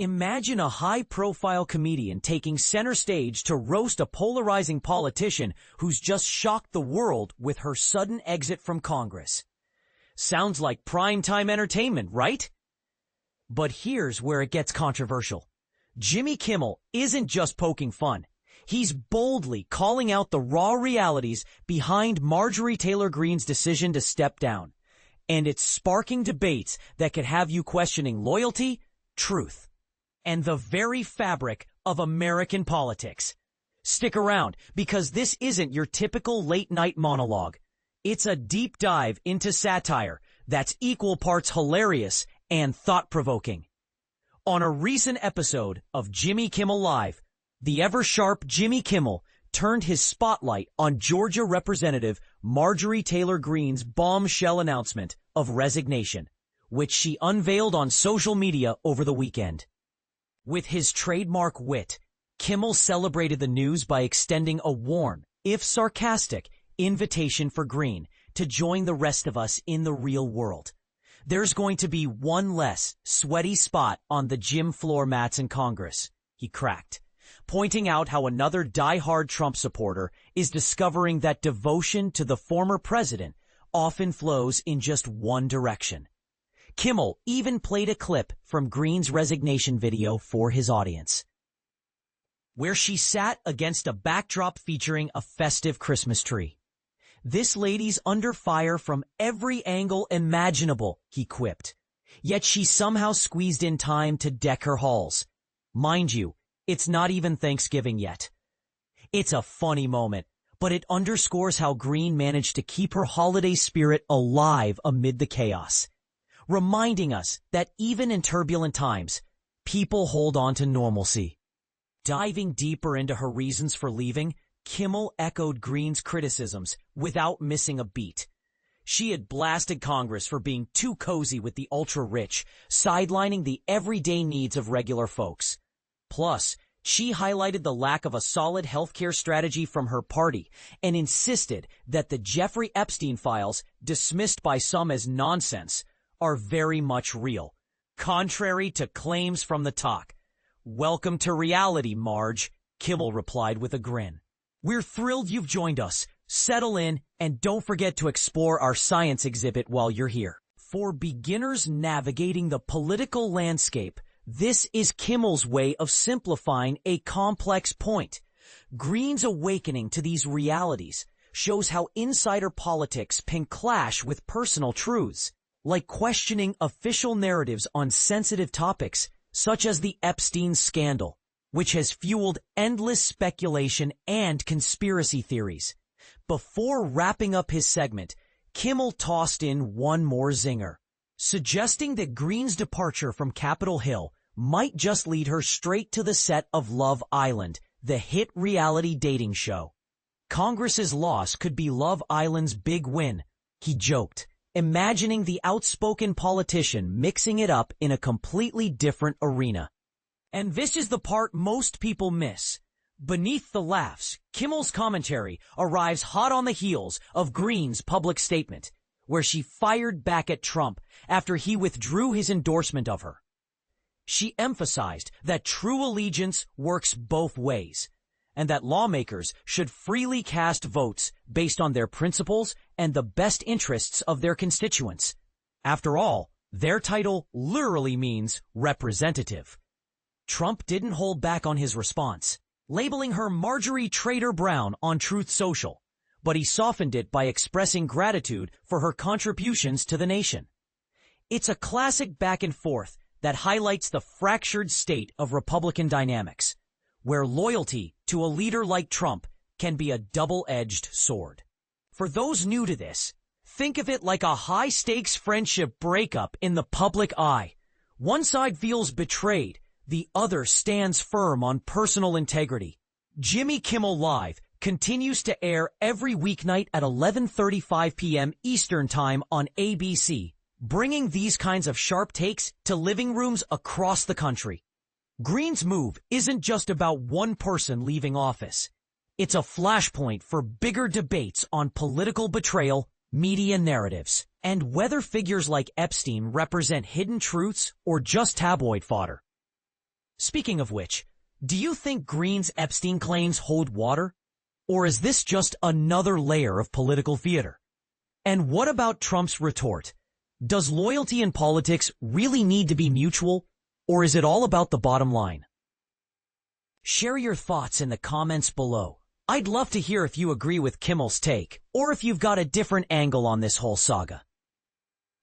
Imagine a high-profile comedian taking center stage to roast a polarizing politician who's just shocked the world with her sudden exit from Congress. Sounds like primetime entertainment, right? But here's where it gets controversial. Jimmy Kimmel isn't just poking fun. He's boldly calling out the raw realities behind Marjorie Taylor Greene's decision to step down. And it's sparking debates that could have you questioning loyalty, truth, and the very fabric of American politics. Stick around, because this isn't your typical late-night monologue. It's a deep dive into satire that's equal parts hilarious and thought-provoking. On a recent episode of Jimmy Kimmel Live, the ever-sharp Jimmy Kimmel turned his spotlight on Georgia Representative Marjorie Taylor Greene's bombshell announcement of resignation, which she unveiled on social media over the weekend. With his trademark wit, Kimmel celebrated the news by extending a warm, if sarcastic, invitation for Greene to join the rest of us in the real world. There's going to be one less sweaty spot on the gym floor mats in Congress, he cracked, pointing out how another die-hard Trump supporter is discovering that devotion to the former president often flows in just one direction. Kimmel even played a clip from Greene's resignation video for his audience, where she sat against a backdrop featuring a festive Christmas tree. "This lady's under fire from every angle imaginable," he quipped. Yet she somehow squeezed in time to deck her halls. Mind you, it's not even Thanksgiving yet. It's a funny moment, but it underscores how Greene managed to keep her holiday spirit alive amid the chaos, reminding us that even in turbulent times, people hold on to normalcy. Diving deeper into her reasons for leaving, Kimmel echoed Greene's criticisms without missing a beat. She had blasted Congress for being too cozy with the ultra-rich, sidelining the everyday needs of regular folks. Plus, she highlighted the lack of a solid healthcare strategy from her party and insisted that the Jeffrey Epstein files, dismissed by some as nonsense, are very much real, contrary to claims from the talk. "Welcome to reality, Marge," Kimmel replied with a grin. "We're thrilled you've joined us. Settle in, and don't forget to explore our science exhibit while you're here." For beginners navigating the political landscape, this is Kimmel's way of simplifying a complex point. Greene's awakening to these realities shows how insider politics can clash with personal truths, like questioning official narratives on sensitive topics such as the Epstein scandal, which has fueled endless speculation and conspiracy theories. Before wrapping up his segment, Kimmel tossed in one more zinger, suggesting that Greene's departure from Capitol Hill might just lead her straight to the set of Love Island, the hit reality dating show. Congress's loss could be Love Island's big win, he joked, imagining the outspoken politician mixing it up in a completely different arena. And this is the part most people miss. Beneath the laughs, Kimmel's commentary arrives hot on the heels of Greene's public statement, where she fired back at Trump after he withdrew his endorsement of her. She emphasized that true allegiance works both ways, and that lawmakers should freely cast votes based on their principles and the best interests of their constituents. After all, their title literally means representative. Trump didn't hold back on his response, labeling her Marjorie Trader Brown on Truth Social, but he softened it by expressing gratitude for her contributions to the nation. It's a classic back and forth that highlights the fractured state of Republican dynamics, where loyalty to a leader like Trump can be a double-edged sword. For those new to this, think of it like a high-stakes friendship breakup in the public eye. One side feels betrayed, the other stands firm on personal integrity. Jimmy Kimmel Live continues to air every weeknight at 11:35 p.m. Eastern Time on ABC, bringing these kinds of sharp takes to living rooms across the country. Greene's move isn't just about one person leaving office. It's a flashpoint for bigger debates on political betrayal, media narratives, and whether figures like Epstein represent hidden truths or just tabloid fodder. Speaking of which, do you think Greene's Epstein claims hold water? Or is this just another layer of political theater? And what about Trump's retort? Does loyalty in politics really need to be mutual, or is it all about the bottom line? Share your thoughts in the comments below. I'd love to hear if you agree with Kimmel's take, or if you've got a different angle on this whole saga.